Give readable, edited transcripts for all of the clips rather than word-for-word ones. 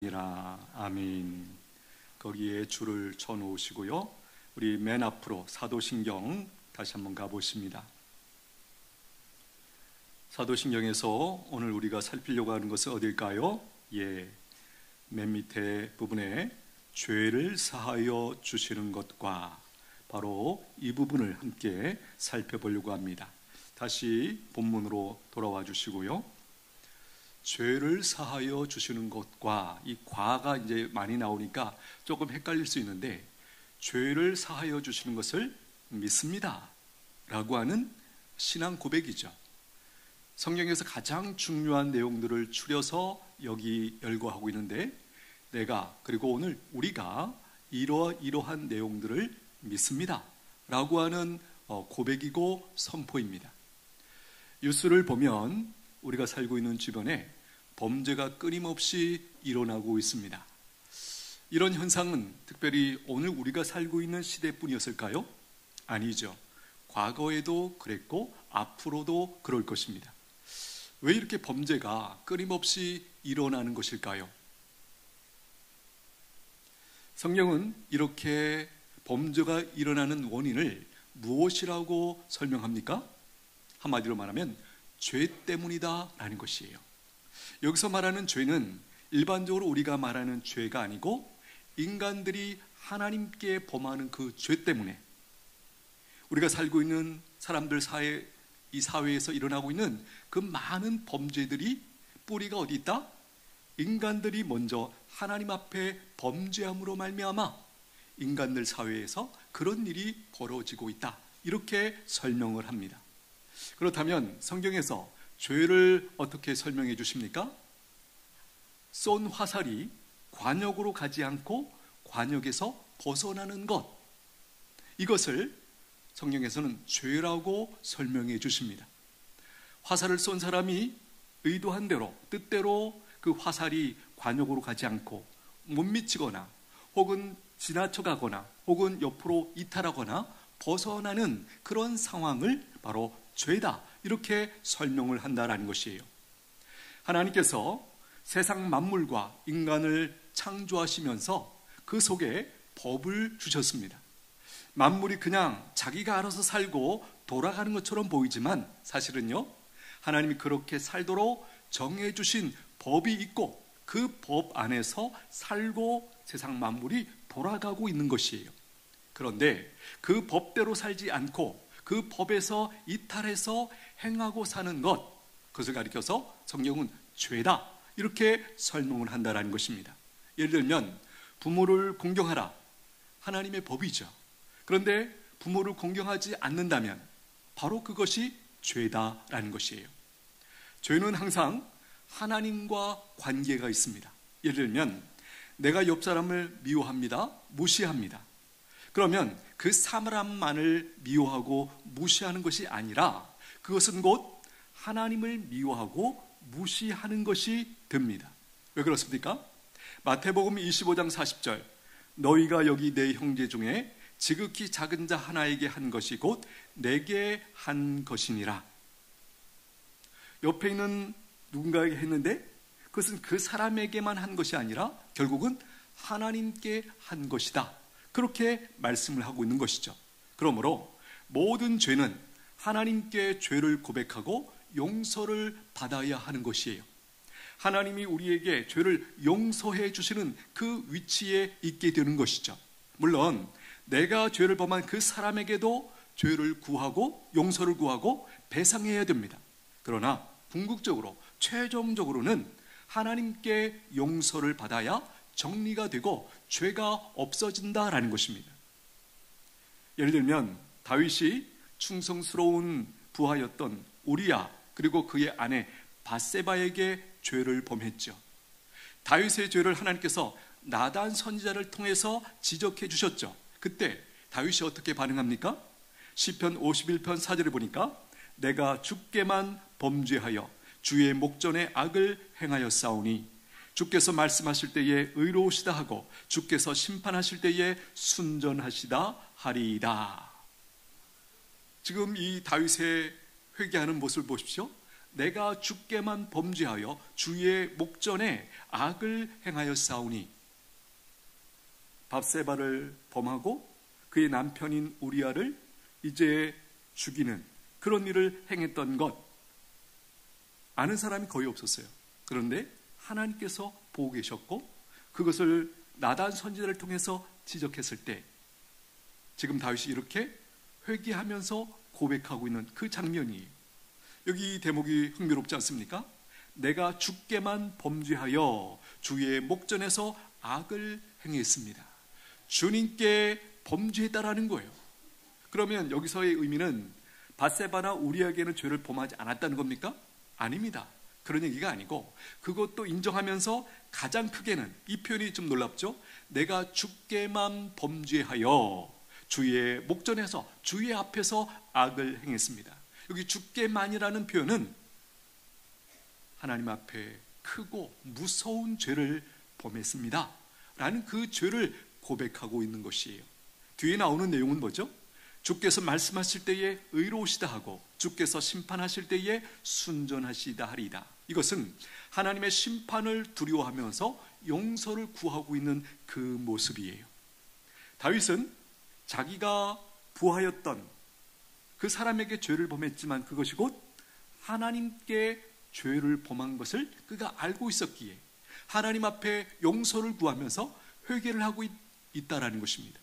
아멘. 거기에 줄을 쳐 놓으시고요. 우리 맨 앞으로 사도신경 다시 한번 가보십니다. 사도신경에서 오늘 우리가 살피려고 하는 것은 어딜까요? 맨 밑에 부분에 죄를 사하여 주시는 것과 바로 이 부분을 함께 살펴보려고 합니다. 다시 본문으로 돌아와 주시고요. 죄를 사하여 주시는 것과 이 과가 이제 많이 나오니까 조금 헷갈릴 수 있는데, 죄를 사하여 주시는 것을 믿습니다 라고 하는 신앙 고백이죠. 성경에서 가장 중요한 내용들을 추려서 여기 열거하고 있는데, 그리고 오늘 우리가 이러한 내용들을 믿습니다 라고 하는 고백이고 선포입니다. 뉴스를 보면 우리가 살고 있는 주변에 범죄가 끊임없이 일어나고 있습니다. 이런 현상은 특별히 오늘 우리가 살고 있는 시대뿐이었을까요? 아니죠. 과거에도 그랬고 앞으로도 그럴 것입니다. 왜 이렇게 범죄가 끊임없이 일어나는 것일까요? 성경은 이렇게 범죄가 일어나는 원인을 무엇이라고 설명합니까? 한마디로 말하면 죄 때문이다 라는 것이에요. 여기서 말하는 죄는 일반적으로 우리가 말하는 죄가 아니고, 인간들이 하나님께 범하는 그 죄 때문에 우리가 살고 있는 사람들 이 사회에서 일어나고 있는 그 많은 범죄들이 뿌리가 어디 있다? 인간들이 먼저 하나님 앞에 범죄함으로 말미암아 인간들 사회에서 그런 일이 벌어지고 있다, 이렇게 설명을 합니다. 그렇다면 성경에서 죄를 어떻게 설명해 주십니까? 쏜 화살이 관역으로 가지 않고 관역에서 벗어나는 것, 이것을 성경에서는 죄라고 설명해 주십니다. 화살을 쏜 사람이 의도한 대로, 뜻대로 그 화살이 관역으로 가지 않고 못 미치거나 혹은 지나쳐가거나 혹은 옆으로 이탈하거나 벗어나는 그런 상황을 바로 죄다, 이렇게 설명을 한다라는 것이에요. 하나님께서 세상 만물과 인간을 창조하시면서 그 속에 법을 주셨습니다. 만물이 그냥 자기가 알아서 살고 돌아가는 것처럼 보이지만 사실은요, 하나님이 그렇게 살도록 정해주신 법이 있고 그 법 안에서 살고 세상 만물이 돌아가고 있는 것이에요. 그런데 그 법대로 살지 않고 그 법에서 이탈해서 행하고 사는 것, 그것을 가리켜서 성경은 죄다, 이렇게 설명을 한다는 것입니다. 예를 들면 부모를 공경하라, 하나님의 법이죠. 그런데 부모를 공경하지 않는다면 바로 그것이 죄다라는 것이에요. 죄는 항상 하나님과 관계가 있습니다. 예를 들면 내가 옆 사람을 미워합니다, 무시합니다. 그러면 그 사람만을 미워하고 무시하는 것이 아니라 그것은 곧 하나님을 미워하고 무시하는 것이 됩니다. 왜 그렇습니까? 마태복음 25장 40절, 너희가 여기 내 형제 중에 지극히 작은 자 하나에게 한 것이 곧 내게 한 것이니라. 옆에 있는 누군가에게 했는데 그것은 그 사람에게만 한 것이 아니라 결국은 하나님께 한 것이다, 그렇게 말씀을 하고 있는 것이죠. 그러므로 모든 죄는 하나님께 죄를 고백하고 용서를 받아야 하는 것이에요. 하나님이 우리에게 죄를 용서해 주시는 그 위치에 있게 되는 것이죠. 물론 내가 죄를 범한 그 사람에게도 죄를 구하고 용서를 구하고 배상해야 됩니다. 그러나 궁극적으로 최종적으로는 하나님께 용서를 받아야 정리가 되고 죄가 없어진다라는 것입니다. 예를 들면 다윗이 충성스러운 부하였던 우리야 그리고 그의 아내 밧세바에게 죄를 범했죠. 다윗의 죄를 하나님께서 나단 선지자를 통해서 지적해 주셨죠. 그때 다윗이 어떻게 반응합니까? 시편 51편 4절에 보니까 내가 주께만 범죄하여 주의 목전에 악을 행하였사오니 주께서 말씀하실 때에 의로우시다 하고 주께서 심판하실 때에 순전하시다 하리이다. 지금 이 다윗의 회개하는 모습을 보십시오. 내가 주께만 범죄하여 주의 목전에 악을 행하였사오니. 밧세바를 범하고 그의 남편인 우리아를 이제 죽이는 그런 일을 행했던 것, 아는 사람이 거의 없었어요. 그런데 하나님께서 보고 계셨고 그것을 나단 선지자를 통해서 지적했을 때 지금 다윗이 이렇게 회개하면서 고백하고 있는 그 장면이에요. 여기 대목이 흥미롭지 않습니까? 내가 주께만 범죄하여 주의 목전에서 악을 행했습니다. 주님께 범죄했다라는 거예요. 그러면 여기서의 의미는 밧세바나 우리에게는 죄를 범하지 않았다는 겁니까? 아닙니다. 그런 얘기가 아니고 그것도 인정하면서 가장 크게는 이 표현이 좀 놀랍죠? 내가 주께만 범죄하여 주의 목전에서 주의 앞에서 악을 행했습니다. 여기 주께만이라는 표현은 하나님 앞에 크고 무서운 죄를 범했습니다 라는 그 죄를 고백하고 있는 것이에요. 뒤에 나오는 내용은 뭐죠? 주께서 말씀하실 때에 의로우시다 하고 주께서 심판하실 때에 순전하시다 하리이다. 이것은 하나님의 심판을 두려워하면서 용서를 구하고 있는 그 모습이에요. 다윗은 자기가 부하였던 그 사람에게 죄를 범했지만 그것이 곧 하나님께 죄를 범한 것을 그가 알고 있었기에 하나님 앞에 용서를 구하면서 회개를 하고 있다라는 것입니다.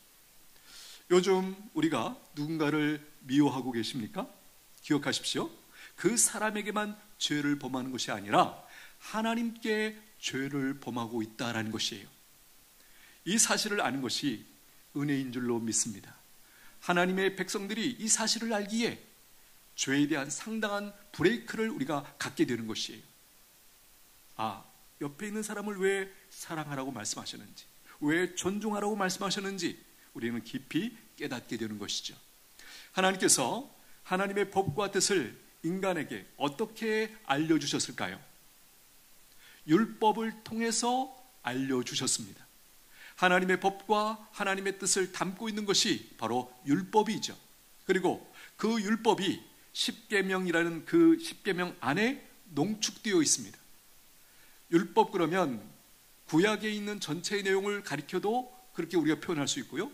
요즘 우리가 누군가를 미워하고 계십니까? 기억하십시오. 그 사람에게만 죄를 범하는 것이 아니라 하나님께 죄를 범하고 있다라는 것이에요. 이 사실을 아는 것이 은혜인 줄로 믿습니다. 하나님의 백성들이 이 사실을 알기에 죄에 대한 상당한 브레이크를 우리가 갖게 되는 것이에요. 아, 옆에 있는 사람을 왜 사랑하라고 말씀하셨는지, 왜 존중하라고 말씀하셨는지 우리는 깊이 깨닫게 되는 것이죠. 하나님께서 하나님의 법과 뜻을 인간에게 어떻게 알려주셨을까요? 율법을 통해서 알려주셨습니다. 하나님의 법과 하나님의 뜻을 담고 있는 것이 바로 율법이죠. 그리고 그 율법이 십계명이라는 그 십계명 안에 농축되어 있습니다. 율법 그러면 구약에 있는 전체의 내용을 가리켜도 그렇게 우리가 표현할 수 있고요.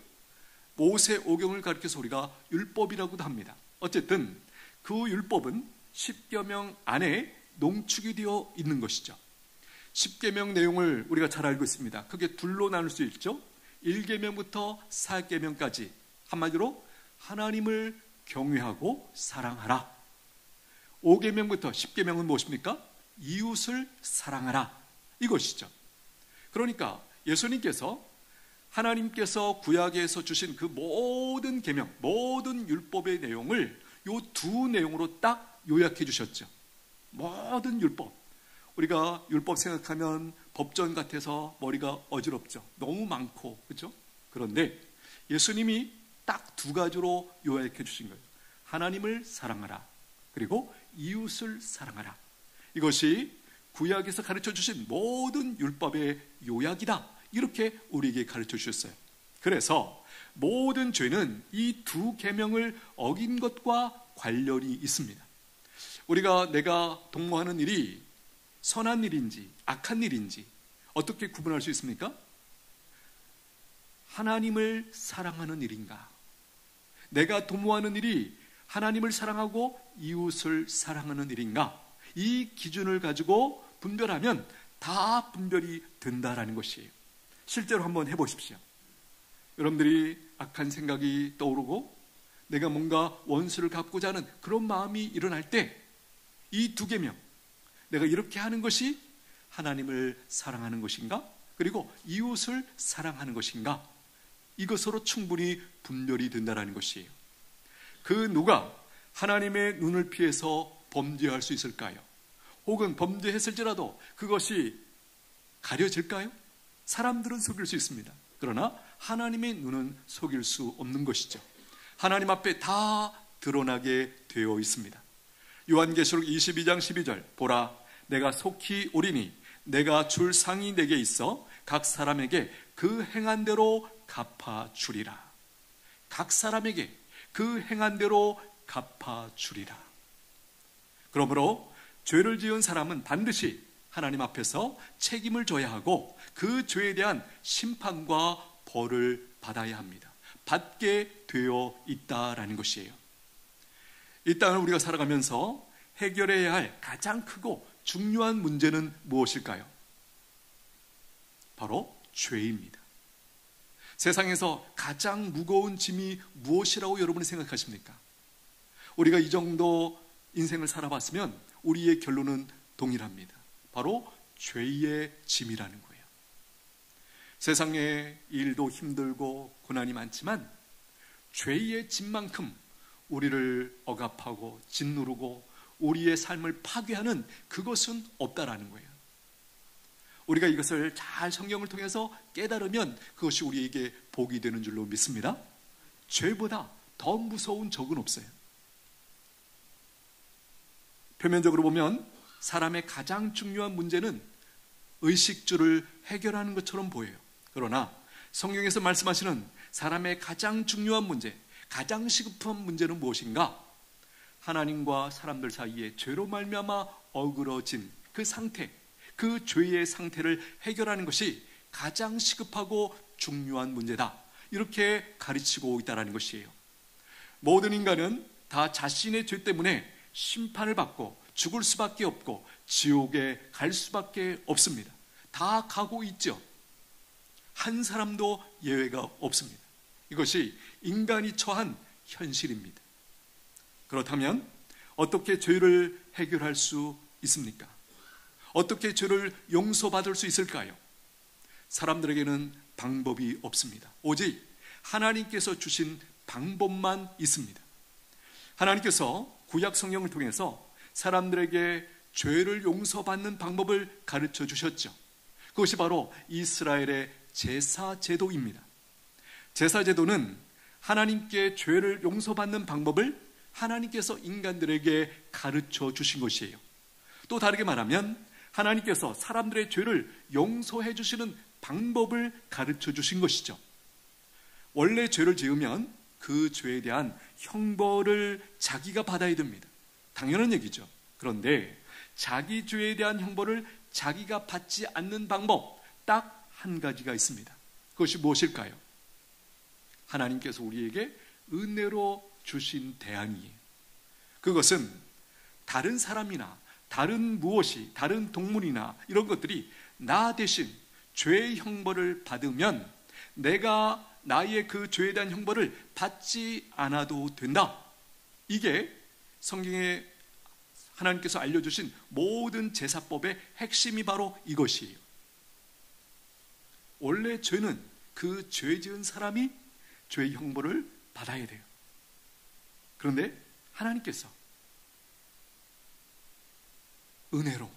모세오경을 가리켜서 우리가 율법이라고도 합니다. 어쨌든 그 율법은 십계명 안에 농축이 되어 있는 것이죠. 십계명 내용을 우리가 잘 알고 있습니다. 크게 둘로 나눌 수 있죠. 1계명부터 4계명까지 한마디로 하나님을 경외하고 사랑하라. 5계명부터 10계명은 무엇입니까? 이웃을 사랑하라. 이것이죠. 그러니까 예수님께서 하나님께서 구약에서 주신 그 모든 계명, 모든 율법의 내용을 이 두 내용으로 딱 요약해 주셨죠. 모든 율법. 우리가 율법 생각하면 법전 같아서 머리가 어지럽죠. 너무 많고, 그렇죠? 그런데 예수님이 딱 두 가지로 요약해 주신 거예요. 하나님을 사랑하라. 그리고 이웃을 사랑하라. 이것이 구약에서 가르쳐 주신 모든 율법의 요약이다. 이렇게 우리에게 가르쳐 주셨어요. 그래서 모든 죄는 이 두 계명을 어긴 것과 관련이 있습니다. 내가 동무하는 일이 선한 일인지 악한 일인지 어떻게 구분할 수 있습니까? 하나님을 사랑하는 일인가? 내가 도모하는 일이 하나님을 사랑하고 이웃을 사랑하는 일인가? 이 기준을 가지고 분별하면 다 분별이 된다라는 것이에요. 실제로 한번 해보십시오. 여러분들이 악한 생각이 떠오르고 내가 뭔가 원수를 갚고자 하는 그런 마음이 일어날 때 이 두 계명, 내가 이렇게 하는 것이 하나님을 사랑하는 것인가? 그리고 이웃을 사랑하는 것인가? 이것으로 충분히 분별이 된다는 것이에요. 그 누가 하나님의 눈을 피해서 범죄할 수 있을까요? 혹은 범죄했을지라도 그것이 가려질까요? 사람들은 속일 수 있습니다. 그러나 하나님의 눈은 속일 수 없는 것이죠. 하나님 앞에 다 드러나게 되어 있습니다. 요한계시록 22장 12절 보라 내가 속히 오리니 내가 줄 상이 내게 있어 각 사람에게 그 행한 대로 갚아주리라. 각 사람에게 그 행한 대로 갚아주리라. 그러므로 죄를 지은 사람은 반드시 하나님 앞에서 책임을 져야 하고 그 죄에 대한 심판과 벌을 받아야 합니다. 받게 되어 있다라는 것이에요. 이 땅을 우리가 살아가면서 해결해야 할 가장 크고 중요한 문제는 무엇일까요? 바로 죄입니다. 세상에서 가장 무거운 짐이 무엇이라고 여러분이 생각하십니까? 우리가 이 정도 인생을 살아봤으면 우리의 결론은 동일합니다. 바로 죄의 짐이라는 거예요. 세상의 일도 힘들고 고난이 많지만 죄의 짐만큼 우리를 억압하고 짓누르고 우리의 삶을 파괴하는 그것은 없다라는 거예요. 우리가 이것을 잘 성경을 통해서 깨달으면 그것이 우리에게 복이 되는 줄로 믿습니다. 죄보다 더 무서운 적은 없어요. 표면적으로 보면 사람의 가장 중요한 문제는 의식주를 해결하는 것처럼 보여요. 그러나 성경에서 말씀하시는 사람의 가장 중요한 문제, 가장 시급한 문제는 무엇인가? 하나님과 사람들 사이에 죄로 말미암아 어그러진 그 상태, 그 죄의 상태를 해결하는 것이 가장 시급하고 중요한 문제다. 이렇게 가르치고 있다는 것이에요. 모든 인간은 다 자신의 죄 때문에 심판을 받고 죽을 수밖에 없고 지옥에 갈 수밖에 없습니다. 다 가고 있죠. 한 사람도 예외가 없습니다. 이것이 인간이 처한 현실입니다. 그렇다면 어떻게 죄를 해결할 수 있습니까? 어떻게 죄를 용서받을 수 있을까요? 사람들에게는 방법이 없습니다. 오직 하나님께서 주신 방법만 있습니다. 하나님께서 구약 성경을 통해서 사람들에게 죄를 용서받는 방법을 가르쳐 주셨죠. 그것이 바로 이스라엘의 제사 제도입니다. 제사 제도는 하나님께 죄를 용서받는 방법을 하나님께서 인간들에게 가르쳐 주신 것이에요. 또 다르게 말하면 하나님께서 사람들의 죄를 용서해 주시는 방법을 가르쳐 주신 것이죠. 원래 죄를 지으면 그 죄에 대한 형벌을 자기가 받아야 됩니다. 당연한 얘기죠. 그런데 자기 죄에 대한 형벌을 자기가 받지 않는 방법 딱 한 가지가 있습니다. 그것이 무엇일까요? 하나님께서 우리에게 은혜로 주신 대안이에요. 그것은 다른 사람이나 다른 무엇이, 다른 동물이나 이런 것들이 나 대신 죄의 형벌을 받으면 내가 나의 그 죄에 대한 형벌을 받지 않아도 된다. 이게 성경에 하나님께서 알려주신 모든 제사법의 핵심이 바로 이것이에요. 원래 죄는 그 죄 지은 사람이 죄의 형벌을 받아야 돼요. 그런데 하나님께서 은혜로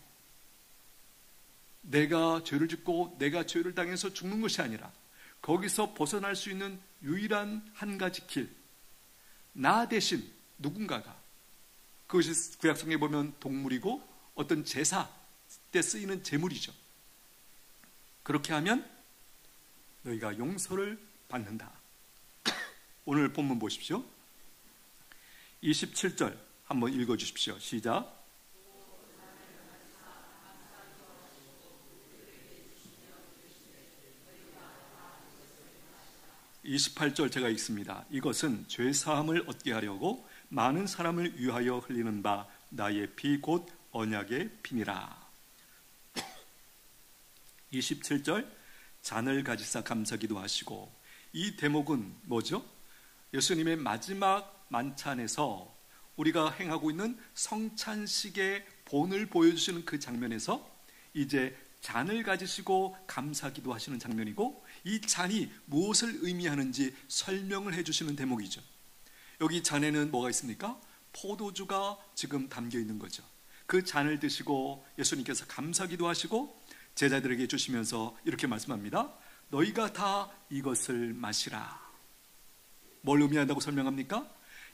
내가 죄를 짓고 내가 죄를 당해서 죽는 것이 아니라 거기서 벗어날 수 있는 유일한 한 가지 길, 나 대신 누군가가, 그것이 구약성경에 보면 동물이고 어떤 제사 때 쓰이는 제물이죠. 그렇게 하면 너희가 용서를 받는다. 오늘 본문 보십시오. 27절 한번 읽어주십시오. 시작. 28절 제가 읽습니다. 이것은 죄사함을 얻게 하려고 많은 사람을 위하여 흘리는 바 나의 피 곧 언약의 피니라. 27절 잔을 가지사 감사기도 하시고, 이 대목은 뭐죠? 예수님의 마지막 만찬에서 우리가 행하고 있는 성찬식의 본을 보여주시는 그 장면에서 이제 잔을 가지시고 감사기도 하시는 장면이고, 이 잔이 무엇을 의미하는지 설명을 해주시는 대목이죠. 여기 잔에는 뭐가 있습니까? 포도주가 지금 담겨 있는 거죠. 그 잔을 드시고 예수님께서 감사기도 하시고 제자들에게 주시면서 이렇게 말씀합니다. 너희가 다 이것을 마시라. 뭘 의미한다고 설명합니까?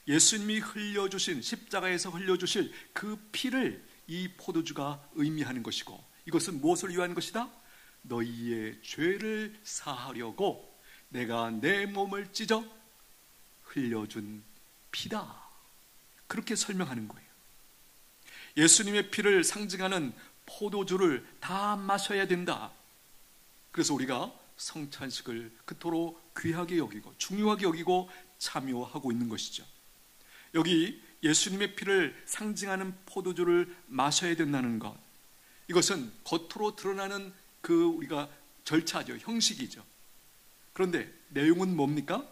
예수님이 흘려주신, 십자가에서 흘려주실 그 피를 이 포도주가 의미하는 것이고, 이것은 무엇을 위한 것이다? 너희의 죄를 사하려고 내가 내 몸을 찢어 흘려준 피다. 그렇게 설명하는 거예요. 예수님의 피를 상징하는 포도주를 다 마셔야 된다. 그래서 우리가 성찬식을 그토록 귀하게 여기고 중요하게 여기고 참여하고 있는 것이죠. 여기 예수님의 피를 상징하는 포도주를 마셔야 된다는 것, 이것은 겉으로 드러나는 우리가 절차죠. 형식이죠. 그런데 내용은 뭡니까?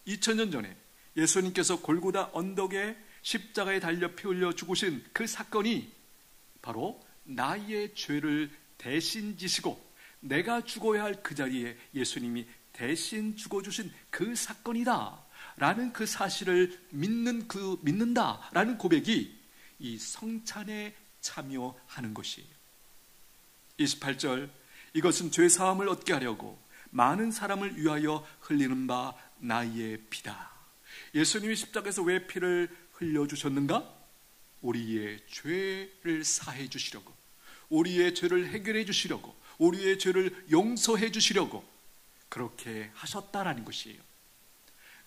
2000년 전에 예수님께서 골고다 언덕에 십자가에 달려 피 흘려 죽으신 그 사건이 바로 나의 죄를 대신 지시고 내가 죽어야 할 그 자리에 예수님이 대신 죽어주신 그 사건이다 라는 그 사실을 믿는다 라는 고백이 이 성찬에 참여하는 것이에요. 28절, 이것은 죄 사함을 얻게 하려고 많은 사람을 위하여 흘리는 바 나의 피다. 예수님이 십자가에서 왜 피를 흘려주셨는가? 우리의 죄를 사해 주시려고, 우리의 죄를 해결해 주시려고, 우리의 죄를 용서해 주시려고 그렇게 하셨다라는 것이에요.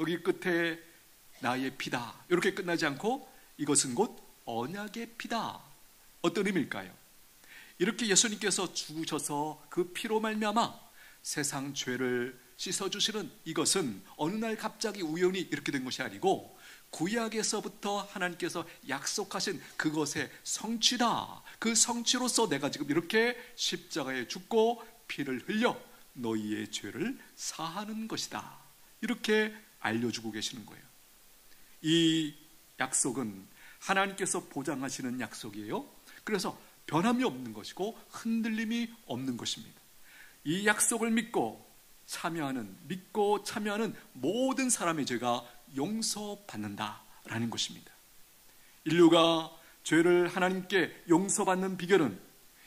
여기 끝에 나의 피다 이렇게 끝나지 않고 이것은 곧 언약의 피다. 어떤 의미일까요? 이렇게 예수님께서 죽으셔서 그 피로 말미암아 세상 죄를 씻어주시는 이것은 어느 날 갑자기 우연히 이렇게 된 것이 아니고 구약에서부터 하나님께서 약속하신 그것의 성취다. 그 성취로서 내가 지금 이렇게 십자가에 죽고 피를 흘려 너희의 죄를 사하는 것이다. 이렇게 알려주고 계시는 거예요. 이 약속은 하나님께서 보장하시는 약속이에요. 그래서 변함이 없는 것이고 흔들림이 없는 것입니다. 이 약속을 믿고 참여하는 모든 사람의 죄가 용서받는다라는 것입니다. 인류가 죄를 하나님께 용서받는 비결은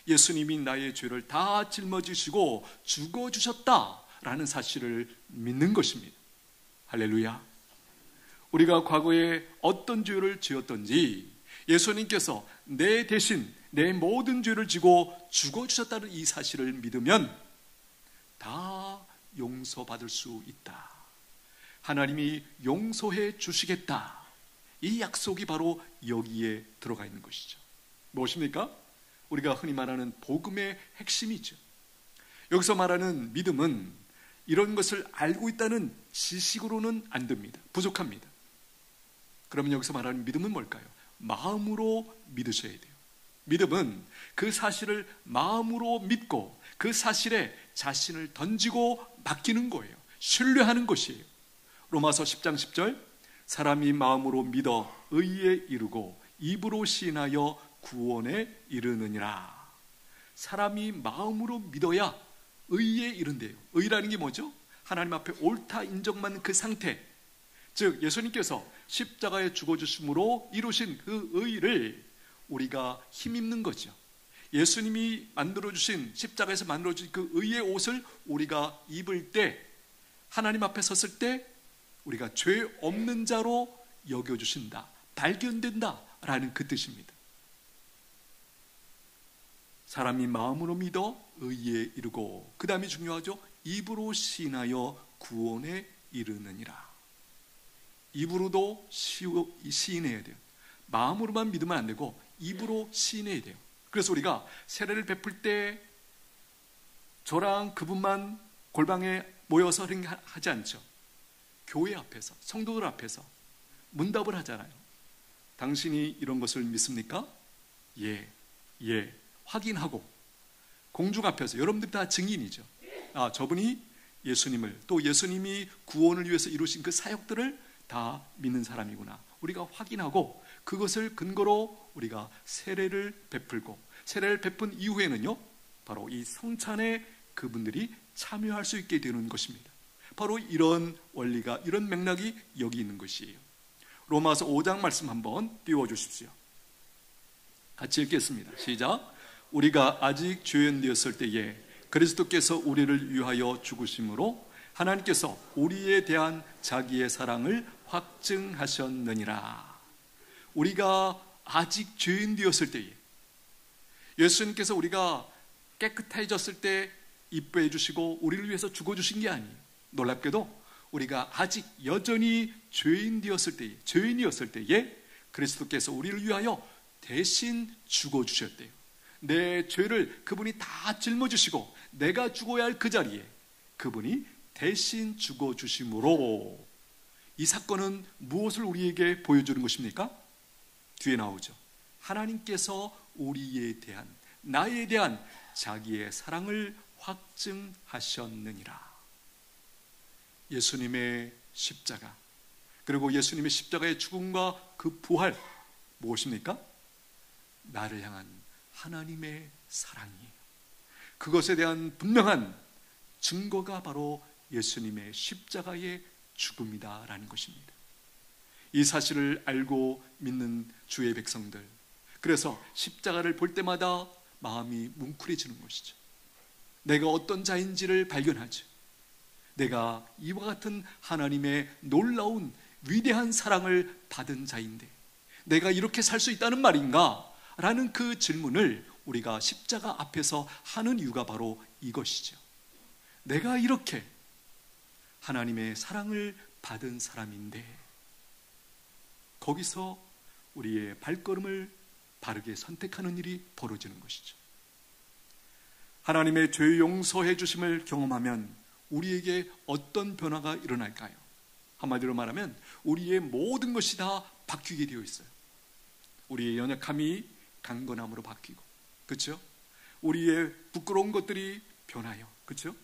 예수님이 나의 죄를 다 짊어지시고 죽어주셨다라는 사실을 믿는 것입니다. 할렐루야. 우리가 과거에 어떤 죄를 지었던지 예수님께서 내 대신 내 모든 죄를 지고 죽어주셨다는 이 사실을 믿으면 다 용서받을 수 있다. 하나님이 용서해 주시겠다. 이 약속이 바로 여기에 들어가 있는 것이죠. 무엇입니까? 우리가 흔히 말하는 복음의 핵심이죠. 여기서 말하는 믿음은 이런 것을 알고 있다는 지식으로는 안 됩니다. 부족합니다. 그러면 여기서 말하는 믿음은 뭘까요? 마음으로 믿으셔야 돼요. 믿음은 그 사실을 마음으로 믿고 그 사실에 자신을 던지고 맡기는 거예요. 신뢰하는 것이에요. 로마서 10장 10절, 사람이 마음으로 믿어 의에 이르고 입으로 시인하여 구원에 이르느니라. 사람이 마음으로 믿어야 의에 이른대요. 의라는 게 뭐죠? 하나님 앞에 옳다 인정받는 그 상태, 즉 예수님께서 십자가에 죽어주심으로 이루신 그 의를 우리가 힘입는 거죠. 예수님이 만들어주신, 십자가에서 만들어주신 그 의의 옷을 우리가 입을 때, 하나님 앞에 섰을 때 우리가 죄 없는 자로 여겨주신다, 발견된다 라는 그 뜻입니다. 사람이 마음으로 믿어 의에 이르고, 그 다음이 중요하죠. 입으로 시인하여 구원에 이르느니라. 입으로도 시인해야 돼요. 마음으로만 믿으면 안 되고 입으로 시인해야 돼요. 그래서 우리가 세례를 베풀 때 저랑 그분만 골방에 모여서 하지 않죠. 교회 앞에서, 성도들 앞에서 문답을 하잖아요. 당신이 이런 것을 믿습니까? 예, 예. 확인하고 공중 앞에서 여러분들 다 증인이죠. 아, 저분이 예수님을, 또 예수님이 구원을 위해서 이루신 그 사역들을 다 믿는 사람이구나. 우리가 확인하고 그것을 근거로 우리가 세례를 베풀고, 세례를 베푼 이후에는요, 바로 이 성찬에 그분들이 참여할 수 있게 되는 것입니다. 바로 이런 원리가, 이런 맥락이 여기 있는 것이에요. 로마서 5장 말씀 한번 띄워주십시오. 같이 읽겠습니다. 시작. 우리가 아직 죄인 되었을 때에 그리스도께서 우리를 위하여 죽으심으로 하나님께서 우리에 대한 자기의 사랑을 확증하셨느니라. 우리가 아직 죄인 되었을 때에, 예수님께서 우리가 깨끗해졌을 때 이뻐해 주시고 우리를 위해서 죽어주신 게 아니에요. 놀랍게도 우리가 아직 여전히 죄인이었을 때에 그리스도께서 우리를 위하여 대신 죽어주셨대요. 내 죄를 그분이 다 짊어지시고 내가 죽어야 할 그 자리에 그분이 대신 죽어주심으로 이 사건은 무엇을 우리에게 보여주는 것입니까? 뒤에 나오죠. 하나님께서 우리에 대한, 나에 대한 자기의 사랑을 확증하셨느니라. 예수님의 십자가, 그리고 예수님의 십자가의 죽음과 그 부활, 무엇입니까? 나를 향한 하나님의 사랑이에요. 그것에 대한 분명한 증거가 바로 예수님의 십자가의 죽음이다라는 것입니다. 이 사실을 알고 믿는 주의 백성들, 그래서 십자가를 볼 때마다 마음이 뭉클해지는 것이죠. 내가 어떤 자인지를 발견하죠. 내가 이와 같은 하나님의 놀라운 위대한 사랑을 받은 자인데 내가 이렇게 살 수 있다는 말인가? 라는 그 질문을 우리가 십자가 앞에서 하는 이유가 바로 이것이죠. 내가 이렇게 하나님의 사랑을 받은 사람인데 거기서 우리의 발걸음을 바르게 선택하는 일이 벌어지는 것이죠. 하나님의 죄 용서해 주심을 경험하면 우리에게 어떤 변화가 일어날까요? 한마디로 말하면 우리의 모든 것이 다 바뀌게 되어 있어요. 우리의 연약함이 강건함으로 바뀌고, 그렇죠? 우리의 부끄러운 것들이 변하여, 그렇죠?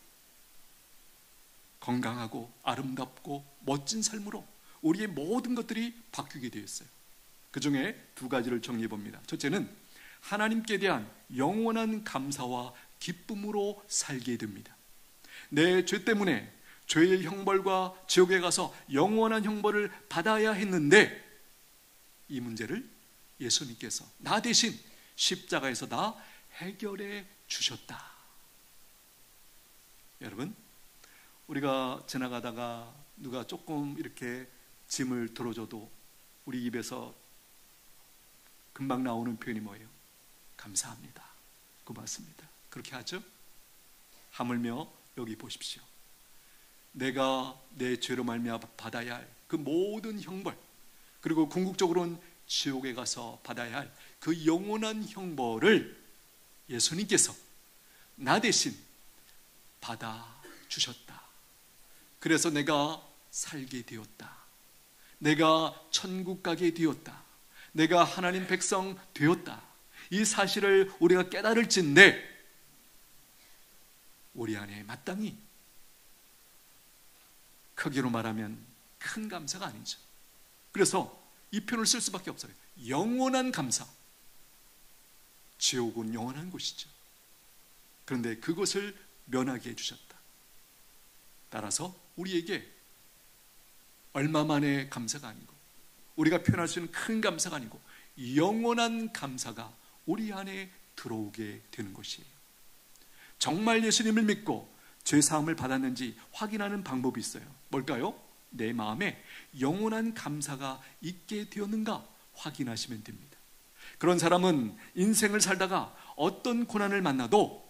건강하고 아름답고 멋진 삶으로 우리의 모든 것들이 바뀌게 되어 있어요. 그 중에 두 가지를 정리해 봅니다. 첫째는 하나님께 대한 영원한 감사와 기쁨으로 살게 됩니다. 내 죄 때문에 죄의 형벌과 지옥에 가서 영원한 형벌을 받아야 했는데 이 문제를 예수님께서 나 대신 십자가에서 다 해결해 주셨다. 여러분, 우리가 지나가다가 누가 조금 이렇게 짐을 들어줘도 우리 입에서 금방 나오는 표현이 뭐예요? 감사합니다, 고맙습니다. 그렇게 하죠? 하물며 여기 보십시오. 내가 내 죄로 말미암아 받아야 할 그 모든 형벌, 그리고 궁극적으로는 지옥에 가서 받아야 할 그 영원한 형벌을 예수님께서 나 대신 받아주셨다. 그래서 내가 살게 되었다. 내가 천국 가게 되었다. 내가 하나님 백성 되었다. 이 사실을 우리가 깨달을진데 우리 안에 마땅히 크기로 말하면 큰 감사가 아니죠. 그래서 이 표현을 쓸 수밖에 없어요. 영원한 감사. 지옥은 영원한 곳이죠. 그런데 그것을 면하게 해주셨다. 따라서 우리에게 얼마만의 감사가 아니고 우리가 표현할 수 있는 큰 감사가 아니고 영원한 감사가 우리 안에 들어오게 되는 것이에요. 정말 예수님을 믿고 죄사함을 받았는지 확인하는 방법이 있어요. 뭘까요? 내 마음에 영원한 감사가 있게 되었는가 확인하시면 됩니다. 그런 사람은 인생을 살다가 어떤 고난을 만나도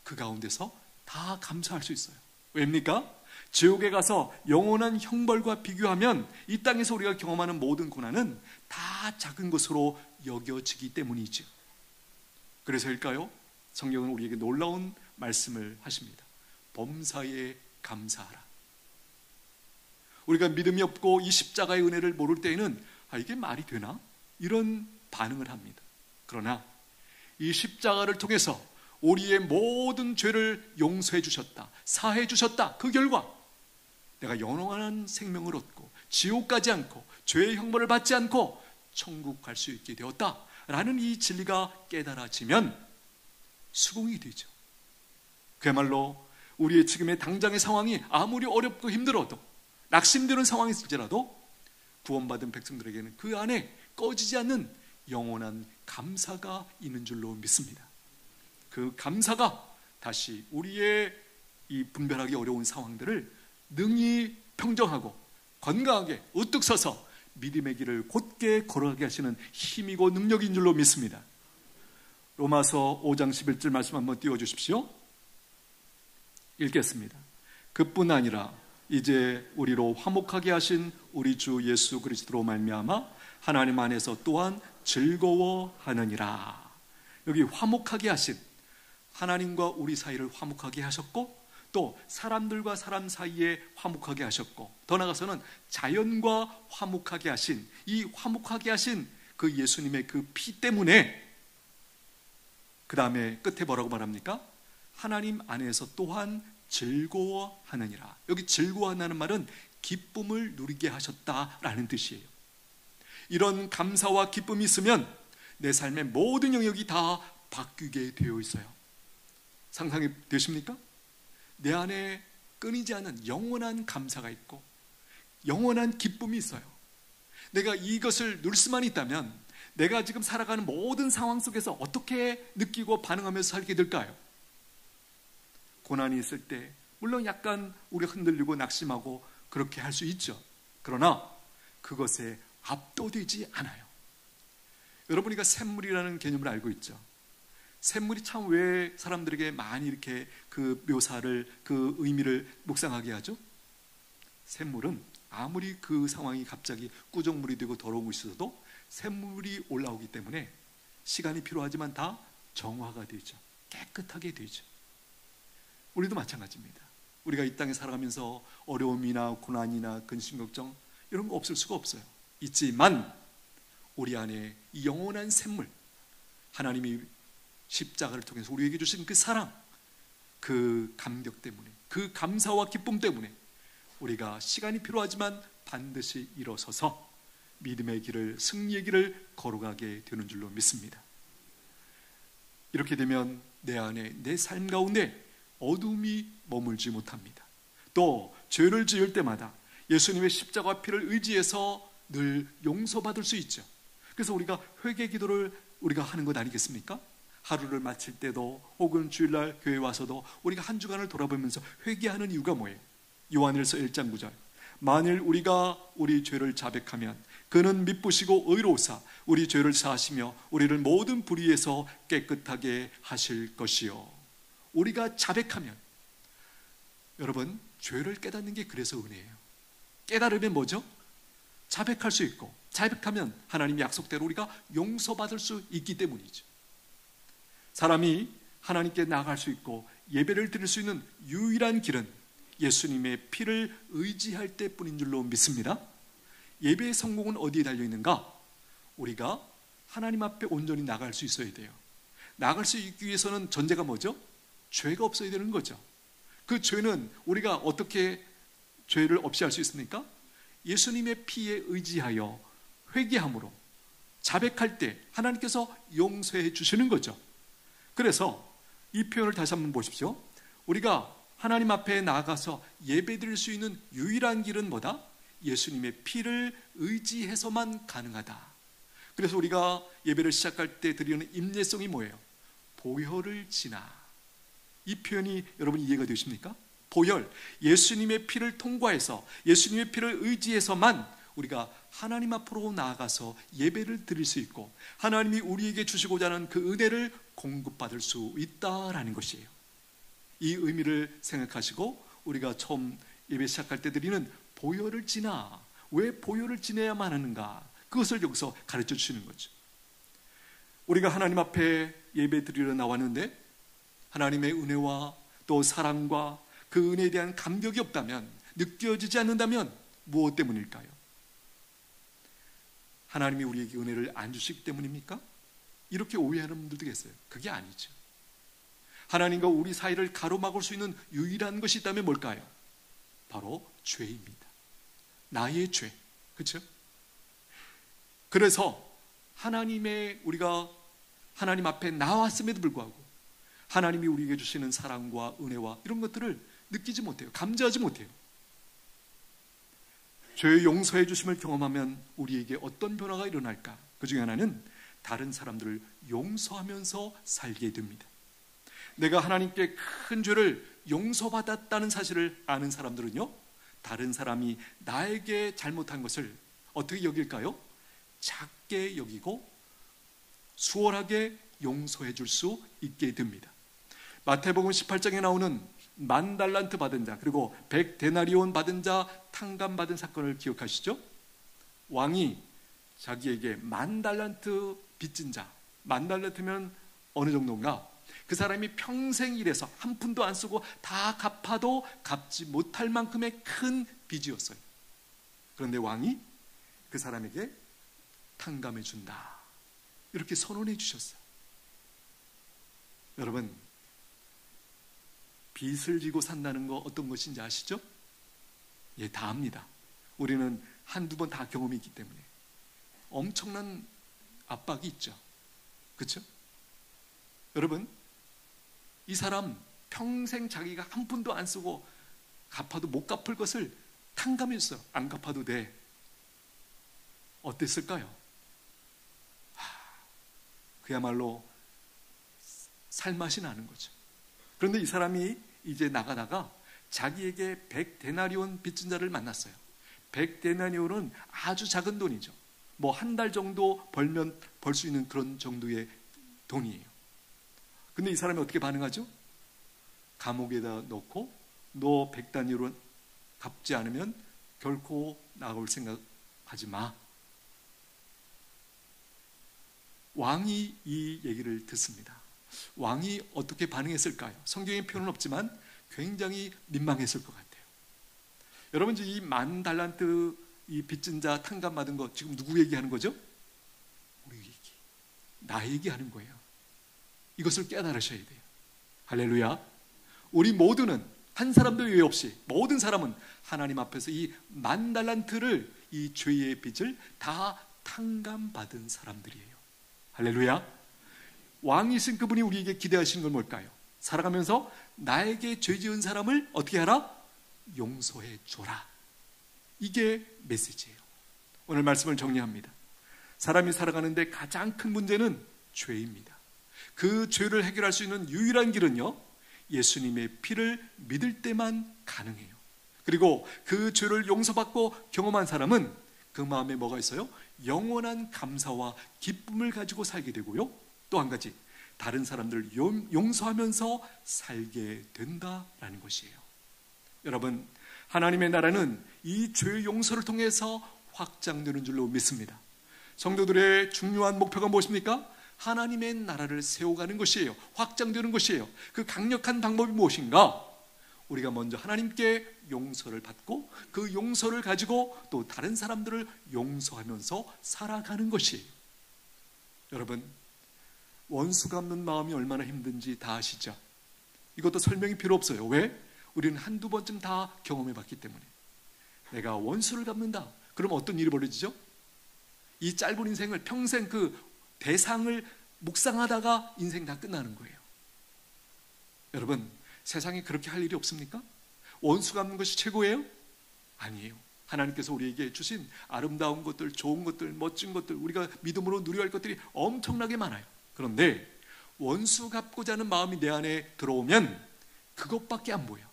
그 가운데서 다 감사할 수 있어요. 왜입니까? 지옥에 가서 영원한 형벌과 비교하면 이 땅에서 우리가 경험하는 모든 고난은 다 작은 것으로 여겨지기 때문이죠. 그래서일까요? 성경은 우리에게 놀라운 말씀을 하십니다. 범사에 감사하라. 우리가 믿음이 없고 이 십자가의 은혜를 모를 때에는 이게 말이 되나? 이런 반응을 합니다. 그러나 이 십자가를 통해서 우리의 모든 죄를 용서해 주셨다, 사해 주셨다. 그 결과 내가 영원한 생명을 얻고 지옥 가지 않고 죄의 형벌을 받지 않고 천국 갈 수 있게 되었다라는 이 진리가 깨달아지면 수긍이 되죠. 그야말로 우리의 지금의 당장의 상황이 아무리 어렵고 힘들어도 낙심되는 상황이 있을지라도 구원받은 백성들에게는 그 안에 꺼지지 않는 영원한 감사가 있는 줄로 믿습니다. 그 감사가 다시 우리의 이 분별하기 어려운 상황들을 능히 평정하고 건강하게 우뚝 서서 믿음의 길을 곧게 걸어가게 하시는 힘이고 능력인 줄로 믿습니다. 로마서 5장 11절 말씀 한번 띄워주십시오. 읽겠습니다. 그뿐 아니라 이제 우리로 화목하게 하신 우리 주 예수 그리스도로 말미암아 하나님 안에서 또한 즐거워하느니라. 여기 화목하게 하신, 하나님과 우리 사이를 화목하게 하셨고, 또 사람들과 사람 사이에 화목하게 하셨고, 더 나아가서는 자연과 화목하게 하신, 이 화목하게 하신 그 예수님의 그 피 때문에, 그 다음에 끝에 뭐라고 말합니까? 하나님 안에서 또한 즐거워하느니라. 여기 즐거워한다는 말은 기쁨을 누리게 하셨다라는 뜻이에요. 이런 감사와 기쁨이 있으면 내 삶의 모든 영역이 다 바뀌게 되어 있어요. 상상이 되십니까? 내 안에 끊이지 않는 영원한 감사가 있고 영원한 기쁨이 있어요. 내가 이것을 누릴 수만 있다면 내가 지금 살아가는 모든 상황 속에서 어떻게 느끼고 반응하면서 살게 될까요? 고난이 있을 때 물론 약간 우리가 흔들리고 낙심하고 그렇게 할 수 있죠. 그러나 그것에 압도되지 않아요. 여러분, 우리가 샘물이라는 개념을 알고 있죠. 샘물이 참 왜 사람들에게 많이 이렇게 그 묘사를, 그 의미를 묵상하게 하죠? 샘물은 아무리 그 상황이 갑자기 꾸정물이 되고 더러운 것이 있어도 샘물이 올라오기 때문에 시간이 필요하지만 다 정화가 되죠. 깨끗하게 되죠. 우리도 마찬가지입니다. 우리가 이 땅에 살아가면서 어려움이나 고난이나 근심 걱정 이런 거 없을 수가 없어요. 있지만 우리 안에 이 영원한 샘물, 하나님이 십자가를 통해서 우리에게 주신 그 사랑, 그 감격 때문에, 그 감사와 기쁨 때문에 우리가 시간이 필요하지만 반드시 일어서서 믿음의 길을, 승리의 길을 걸어가게 되는 줄로 믿습니다. 이렇게 되면 내 안에, 내 삶 가운데 어둠이 머물지 못합니다. 또 죄를 지을 때마다 예수님의 십자가 피를 의지해서 늘 용서받을 수 있죠. 그래서 우리가 회개 기도를 우리가 하는 것 아니겠습니까? 하루를 마칠 때도 혹은 주일날 교회 와서도 우리가 한 주간을 돌아보면서 회개하는 이유가 뭐예요? 요한일서 1장 9절, 만일 우리가 우리 죄를 자백하면 그는 미쁘시고 의로우사 우리 죄를 사하시며 우리를 모든 불의에서 깨끗하게 하실 것이요. 우리가 자백하면, 여러분, 죄를 깨닫는 게 그래서 은혜예요. 깨달으면 뭐죠? 자백할 수 있고, 자백하면 하나님의 약속대로 우리가 용서받을 수 있기 때문이죠. 사람이 하나님께 나아갈 수 있고 예배를 드릴 수 있는 유일한 길은 예수님의 피를 의지할 때뿐인 줄로 믿습니다. 예배의 성공은 어디에 달려있는가? 우리가 하나님 앞에 온전히 나갈 수 있어야 돼요. 나갈 수 있기 위해서는 전제가 뭐죠? 죄가 없어야 되는 거죠. 그 죄는 우리가 어떻게 죄를 없이 할 수 있습니까? 예수님의 피에 의지하여 회개함으로 자백할 때 하나님께서 용서해 주시는 거죠. 그래서 이 표현을 다시 한번 보십시오. 우리가 하나님 앞에 나아가서 예배드릴 수 있는 유일한 길은 뭐다? 예수님의 피를 의지해서만 가능하다. 그래서 우리가 예배를 시작할 때 드리는 임례성이 뭐예요? 보혈을 지나. 이 표현이 여러분 이해가 되십니까? 보혈, 예수님의 피를 통과해서 예수님의 피를 의지해서만 우리가 하나님 앞으로 나아가서 예배를 드릴 수 있고 하나님이 우리에게 주시고자 하는 그 은혜를 공급받을 수 있다라는 것이에요. 이 의미를 생각하시고 우리가 처음 예배 시작할 때 드리는 보혈을 지나, 왜 보혈을 지내야만 하는가, 그것을 여기서 가르쳐 주시는 거죠. 우리가 하나님 앞에 예배 드리러 나왔는데 하나님의 은혜와 또 사랑과 그 은혜에 대한 감격이 없다면, 느껴지지 않는다면 무엇 때문일까요? 하나님이 우리에게 은혜를 안 주시기 때문입니까? 이렇게 오해하는 분들도 계세요. 그게 아니죠. 하나님과 우리 사이를 가로막을 수 있는 유일한 것이 있다면 뭘까요? 바로 죄입니다. 나의 죄. 그렇죠? 그래서 우리가 하나님 앞에 나왔음에도 불구하고 하나님이 우리에게 주시는 사랑과 은혜와 이런 것들을 느끼지 못해요. 감지하지 못해요. 죄의 용서해 주심을 경험하면 우리에게 어떤 변화가 일어날까? 그 중에 하나는 다른 사람들을 용서하면서 살게 됩니다. 내가 하나님께 큰 죄를 용서받았다는 사실을 아는 사람들은요, 다른 사람이 나에게 잘못한 것을 어떻게 여길까요? 작게 여기고 수월하게 용서해 줄 수 있게 됩니다. 마태복음 18장에 나오는 10,000달란트 받은 자, 그리고 100데나리온 받은 자 탕감 받은 사건을 기억하시죠? 왕이 자기에게 10,000달란트 빚진 자, 10,000달란트면 어느 정도인가? 그 사람이 평생 일해서 한 푼도 안 쓰고 다 갚아도 갚지 못할 만큼의 큰 빚이었어요. 그런데 왕이 그 사람에게 탕감해 준다, 이렇게 선언해 주셨어요. 여러분, 빚을 지고 산다는 거 어떤 것인지 아시죠? 예, 다 압니다. 우리는 한두 번 다 경험이 있기 때문에 엄청난 압박이 있죠. 그렇죠? 여러분, 이 사람 평생 자기가 한 푼도 안 쓰고 갚아도 못 갚을 것을 탕감했어요. 안 갚아도 돼. 어땠을까요? 그야말로 살맛이 나는 거죠. 그런데 이 사람이 이제 나가다가 자기에게 100데나리온 빚진 자를 만났어요. 100데나리온은 아주 작은 돈이죠. 뭐 한 달 정도 벌면 벌 수 있는 그런 정도의 돈이에요. 근데 이 사람이 어떻게 반응하죠? 감옥에다 넣고 너 100데나리온 갚지 않으면 결코 나올 생각하지 마. 왕이 이 얘기를 듣습니다. 왕이 어떻게 반응했을까요? 성경에 표현은 없지만 굉장히 민망했을 것 같아요. 여러분, 이 10,000달란트 이 빚진 자 탕감 받은 거 지금 누구 얘기하는 거죠? 우리 얘기, 나 얘기하는 거예요. 이것을 깨달으셔야 돼요. 할렐루야. 우리 모두는 한 사람도 예외 없이 모든 사람은 하나님 앞에서 이 10,000달란트를, 이 죄의 빚을 다 탕감받은 사람들이에요. 할렐루야. 왕이신 그분이 우리에게 기대하신 건 뭘까요? 살아가면서 나에게 죄 지은 사람을 어떻게 하라? 용서해 줘라. 이게 메시지예요. 오늘 말씀을 정리합니다. 사람이 살아가는데 가장 큰 문제는 죄입니다. 그 죄를 해결할 수 있는 유일한 길은요, 예수님의 피를 믿을 때만 가능해요. 그리고 그 죄를 용서받고 경험한 사람은 그 마음에 뭐가 있어요? 영원한 감사와 기쁨을 가지고 살게 되고요, 또 한 가지, 다른 사람들을 용서하면서 살게 된다라는 것이에요. 여러분, 하나님의 나라는 이 죄 용서를 통해서 확장되는 줄로 믿습니다. 성도들의 중요한 목표가 무엇입니까? 하나님의 나라를 세워가는 것이에요. 확장되는 것이에요. 그 강력한 방법이 무엇인가? 우리가 먼저 하나님께 용서를 받고 그 용서를 가지고 또 다른 사람들을 용서하면서 살아가는 것이에요. 여러분, 원수 갚는 마음이 얼마나 힘든지 다 아시죠? 이것도 설명이 필요 없어요. 왜? 우리는 한두 번쯤 다 경험해 봤기 때문에. 내가 원수를 갚는다. 그럼 어떤 일이 벌어지죠? 이 짧은 인생을 평생 그 대상을 묵상하다가 인생 다 끝나는 거예요. 여러분, 세상에 그렇게 할 일이 없습니까? 원수 갚는 것이 최고예요? 아니에요. 하나님께서 우리에게 주신 아름다운 것들, 좋은 것들, 멋진 것들, 우리가 믿음으로 누려야 할 것들이 엄청나게 많아요. 그런데 원수 갚고자 하는 마음이 내 안에 들어오면 그것밖에 안 보여.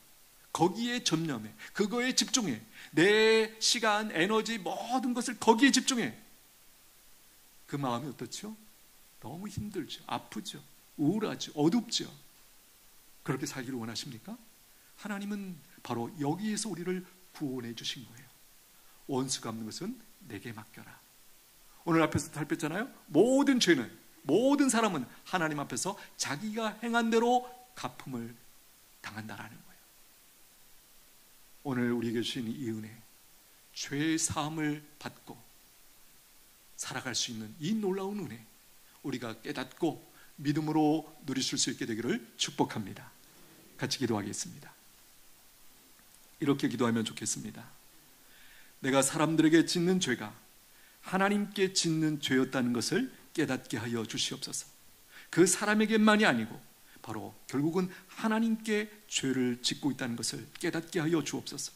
거기에 전념해, 그거에 집중해. 내 시간, 에너지, 모든 것을 거기에 집중해. 그 마음이 어떻죠? 너무 힘들죠. 아프죠. 우울하죠. 어둡죠. 그렇게 살기를 원하십니까? 하나님은 바로 여기에서 우리를 구원해 주신 거예요. 원수 갚는 것은 내게 맡겨라. 오늘 앞에서 살폈잖아요. 모든 죄는, 모든 사람은 하나님 앞에서 자기가 행한 대로 갚음을 당한다라는 거예요. 오늘 우리에게 주신 이 은혜, 죄의 사함을 받고 살아갈 수 있는 이 놀라운 은혜, 우리가 깨닫고 믿음으로 누리실 수 있게 되기를 축복합니다. 같이 기도하겠습니다. 이렇게 기도하면 좋겠습니다. 내가 사람들에게 짓는 죄가 하나님께 짓는 죄였다는 것을 깨닫게 하여 주시옵소서. 그 사람에게만이 아니고 바로 결국은 하나님께 죄를 짓고 있다는 것을 깨닫게 하여 주옵소서.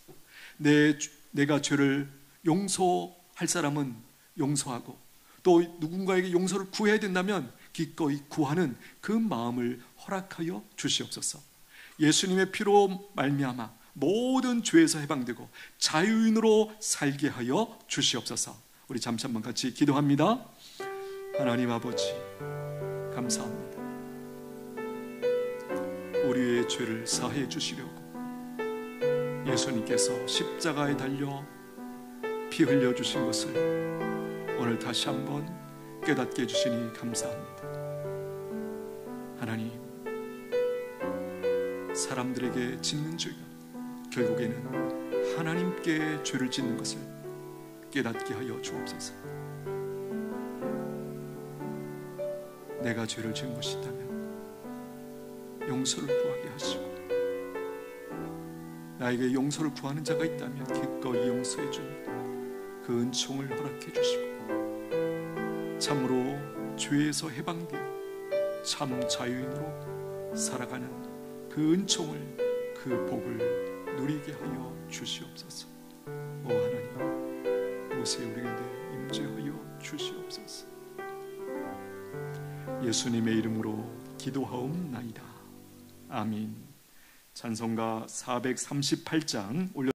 내가 죄를 용서할 사람은 용서하고 또 누군가에게 용서를 구해야 된다면 기꺼이 구하는 그 마음을 허락하여 주시옵소서. 예수님의 피로 말미암아 모든 죄에서 해방되고 자유인으로 살게 하여 주시옵소서. 우리 잠시 한번 같이 기도합니다. 하나님 아버지, 감사합니다. 우리의 죄를 사해 주시려고 예수님께서 십자가에 달려 피 흘려 주신 것을 오늘 다시 한번 깨닫게 해주시니 감사합니다. 하나님, 사람들에게 짓는 죄가 결국에는 하나님께 죄를 짓는 것을 깨닫게 하여 주옵소서. 내가 죄를 지은 것이 있다면 용서를 구하게 하시고, 나에게 용서를 구하는 자가 있다면 기꺼이 용서해 주는 그 은총을 허락해 주시고, 참으로 죄에서 해방되어 참 자유인으로 살아가는 그 은총을, 그 복을 누리게 하여 주시옵소서. 오 하나님, 오세 우리 가운데 임재하여 주시옵소서. 예수님의 이름으로 기도하옵나이다. 아멘. 찬송가 438장 올려